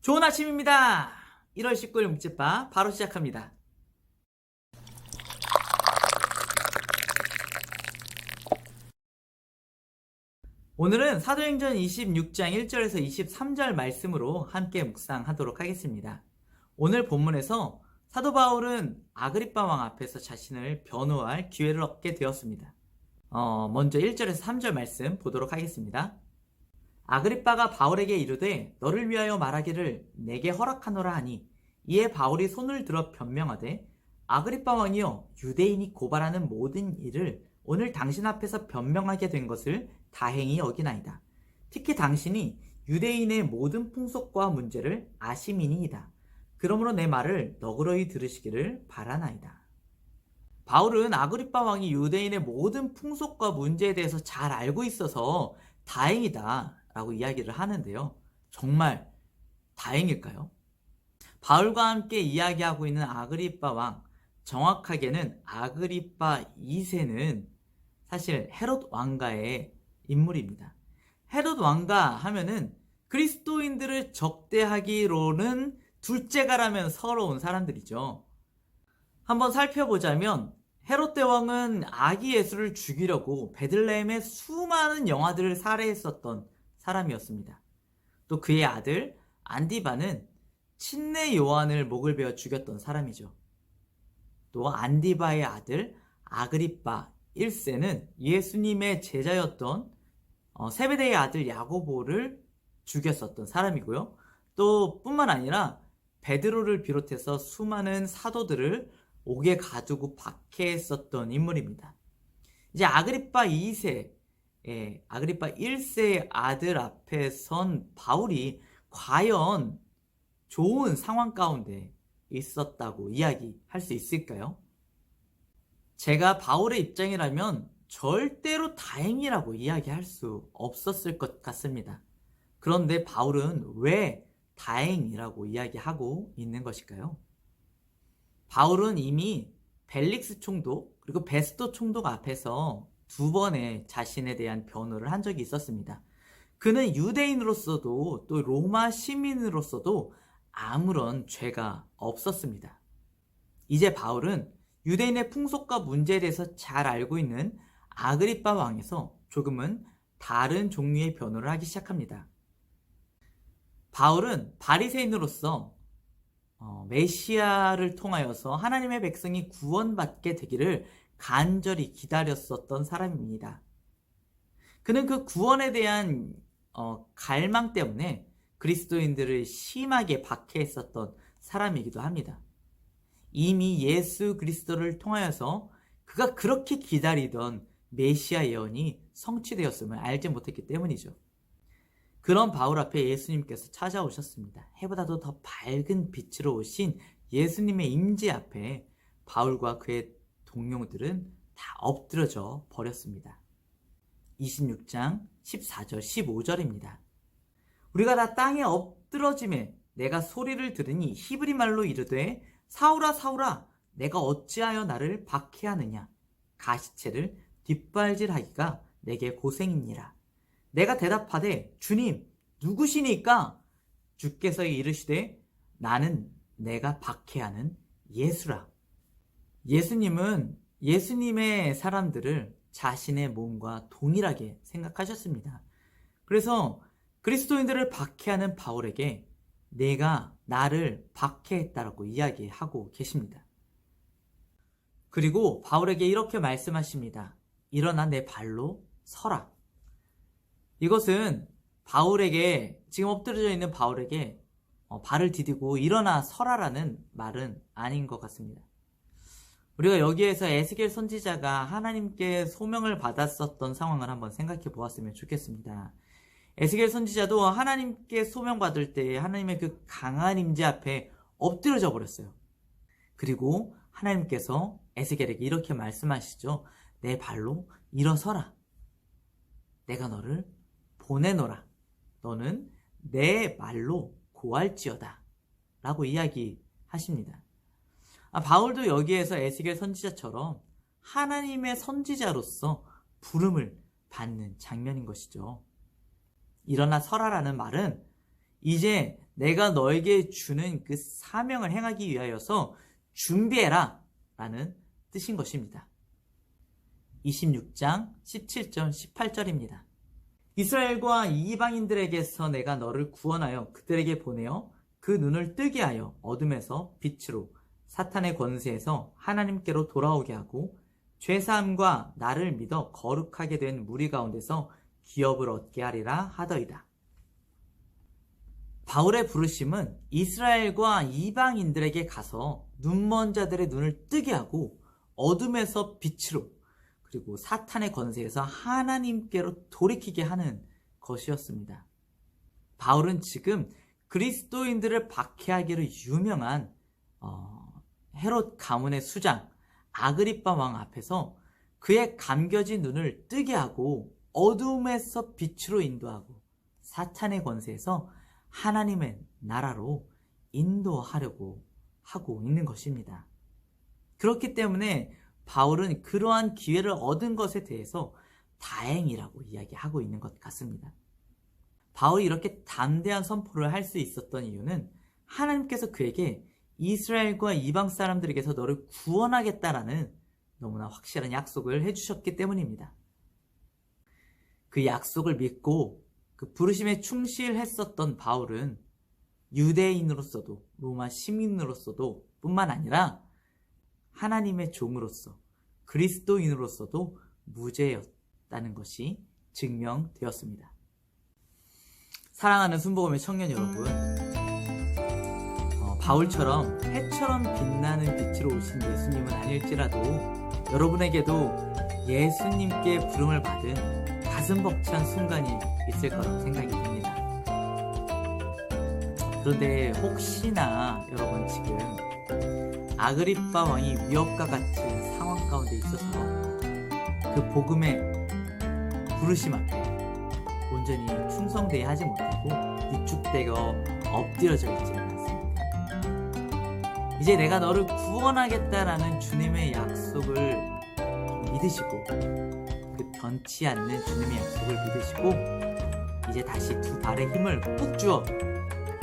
좋은 아침입니다. 1월 19일 묵집바 바로 시작합니다. 오늘은 사도행전 26장 1절에서 23절 말씀으로 함께 묵상하도록 하겠습니다. 오늘 본문에서 사도 바울은 아그리빠 왕 앞에서 자신을 변호할 기회를 얻게 되었습니다. 먼저 1절에서 3절 말씀 보도록 하겠습니다. 아그리빠가 바울에게 이르되 너를 위하여 말하기를 내게 허락하노라 하니, 이에 바울이 손을 들어 변명하되 아그리빠 왕이여, 유대인이 고발하는 모든 일을 오늘 당신 앞에서 변명하게 된 것을 다행히 여기나이다. 특히 당신이 유대인의 모든 풍속과 문제를 아심이니이다. 그러므로 내 말을 너그러이 들으시기를 바라나이다. 바울은 아그리빠 왕이 유대인의 모든 풍속과 문제에 대해서 잘 알고 있어서 다행이다 라고 이야기를 하는데요. 정말 다행일까요? 바울과 함께 이야기하고 있는 아그리빠 왕, 정확하게는 아그리빠 2세는 사실 헤롯 왕가의 인물입니다. 헤롯 왕가 하면은 그리스도인들을 적대하기로는 둘째가라면 서러운 사람들이죠. 한번 살펴보자면 헤롯 대왕은 아기 예수를 죽이려고 베들레헴의 수많은 영아들을 살해했었던 사람이었습니다. 또 그의 아들 안디바는 친내 요한을 목을 베어 죽였던 사람이죠. 또 안디바의 아들 아그리빠 1세는 예수님의 제자였던 세베대의 아들 야고보를 죽였었던 사람이고요. 또 뿐만 아니라 베드로를 비롯해서 수많은 사도들을 옥에 가두고 박해했었던 인물입니다. 이제 아그리빠 2세, 아그리빠 1세의 아들 앞에 선 바울이 과연 좋은 상황 가운데 있었다고 이야기할 수 있을까요? 제가 바울의 입장이라면 절대로 다행이라고 이야기할 수 없었을 것 같습니다. 그런데 바울은 왜 다행이라고 이야기하고 있는 것일까요? 바울은 이미 벨릭스 총독 그리고 베스토 총독 앞에서 2번의 자신에 대한 변호를 한 적이 있었습니다. 그는 유대인으로서도 또 로마 시민으로서도 아무런 죄가 없었습니다. 이제 바울은 유대인의 풍속과 문제에 대해서 잘 알고 있는 아그리빠 왕에서 조금은 다른 종류의 변호를 하기 시작합니다. 바울은 바리새인으로서 메시아를 통하여서 하나님의 백성이 구원받게 되기를 간절히 기다렸었던 사람입니다. 그는 그 구원에 대한 갈망 때문에 그리스도인들을 심하게 박해했었던 사람이기도 합니다. 이미 예수 그리스도를 통하여서 그가 그렇게 기다리던 메시아 예언이 성취되었음을 알지 못했기 때문이죠. 그런 바울 앞에 예수님께서 찾아오셨습니다. 해보다도 더 밝은 빛으로 오신 예수님의 임재 앞에 바울과 그의 동료들은 다 엎드려져 버렸습니다. 26장 14절 15절입니다. 우리가 다 땅에 엎드러짐에 내가 소리를 들으니 히브리 말로 이르되 사울아 사울아 내가 어찌하여 나를 박해하느냐, 가시체를 뒷발질하기가 내게 고생이니라. 내가 대답하되 주님 누구시니까? 주께서 이르시되 나는 내가 박해하는 예수라. 예수님은 예수님의 사람들을 자신의 몸과 동일하게 생각하셨습니다. 그래서 그리스도인들을 박해하는 바울에게 내가 나를 박해했다라고 이야기하고 계십니다. 그리고 바울에게 이렇게 말씀하십니다. 일어나 내 발로 서라. 이것은 바울에게, 지금 엎드려져 있는 바울에게 발을 디디고 일어나 서라라는 말은 아닌 것 같습니다. 우리가 여기에서 에스겔 선지자가 하나님께 소명을 받았었던 상황을 한번 생각해 보았으면 좋겠습니다. 에스겔 선지자도 하나님께 소명받을 때 하나님의 그 강한 임재 앞에 엎드려져 버렸어요. 그리고 하나님께서 에스겔에게 이렇게 말씀하시죠. 내 발로 일어서라. 내가 너를 보내노라. 너는 내 말로 고할지어다. 라고 이야기하십니다. 바울도 여기에서 에스겔 선지자처럼 하나님의 선지자로서 부름을 받는 장면인 것이죠. 일어나 서라라는 말은 이제 내가 너에게 주는 그 사명을 행하기 위하여서 준비해라 라는 뜻인 것입니다. 26장 17절 18절입니다. 이스라엘과 이방인들에게서 내가 너를 구원하여 그들에게 보내어 그 눈을 뜨게 하여 어둠에서 빛으로 사탄의 권세에서 하나님께로 돌아오게 하고 죄사함과 나를 믿어 거룩하게 된 무리 가운데서 기업을 얻게 하리라 하더이다. 바울의 부르심은 이스라엘과 이방인들에게 가서 눈먼 자들의 눈을 뜨게 하고 어둠에서 빛으로 그리고 사탄의 권세에서 하나님께로 돌이키게 하는 것이었습니다. 바울은 지금 그리스도인들을 박해하기로 유명한 헤롯 가문의 수장 아그리빠 왕 앞에서 그의 감겨진 눈을 뜨게 하고 어둠에서 빛으로 인도하고 사탄의 권세에서 하나님의 나라로 인도하려고 하고 있는 것입니다. 그렇기 때문에 바울은 그러한 기회를 얻은 것에 대해서 다행이라고 이야기하고 있는 것 같습니다. 바울이 이렇게 담대한 선포를 할 수 있었던 이유는 하나님께서 그에게 이스라엘과 이방 사람들에게서 너를 구원하겠다라는 너무나 확실한 약속을 해주셨기 때문입니다. 그 약속을 믿고 그 부르심에 충실했었던 바울은 유대인으로서도 로마 시민으로서도 뿐만 아니라 하나님의 종으로서 그리스도인으로서도 무죄였다는 것이 증명되었습니다. 사랑하는 순복음의 청년 여러분, 바울처럼 해처럼 빛나는 빛으로 오신 예수님은 아닐지라도 여러분에게도 예수님께 부름을 받은 가슴 벅찬 순간이 있을 거라고 생각이 듭니다. 그런데 혹시나 여러분 지금 아그리빠 왕이 위협과 같은 상황 가운데 있어서 그 복음의 부르심 앞에 온전히 충성되게 하지 못하고 위축되고 엎드려져 있지는 않습니다. 이제 내가 너를 구원하겠다라는 주님의 약속을 믿으시고 그 변치 않는 주님의 약속을 믿으시고 이제 다시 두 발에 힘을 푹 주어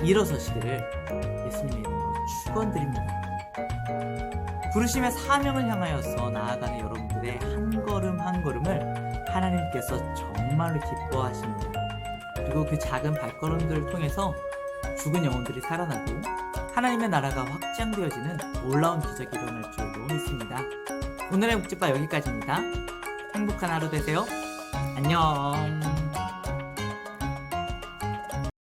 일어서시기를 예수님의 이름으로 축원드립니다. 부르심의 사명을 향하여서 나아가는 여러분들의 한 걸음 한 걸음을 하나님께서 정말로 기뻐하십니다. 그리고 그 작은 발걸음들을 통해서 죽은 영혼들이 살아나고 하나님의 나라가 확장되어지는 놀라운 기적이 일어날 줄로 믿습니다. 오늘의 묵집바 여기까지입니다. 행복한 하루 되세요. 안녕.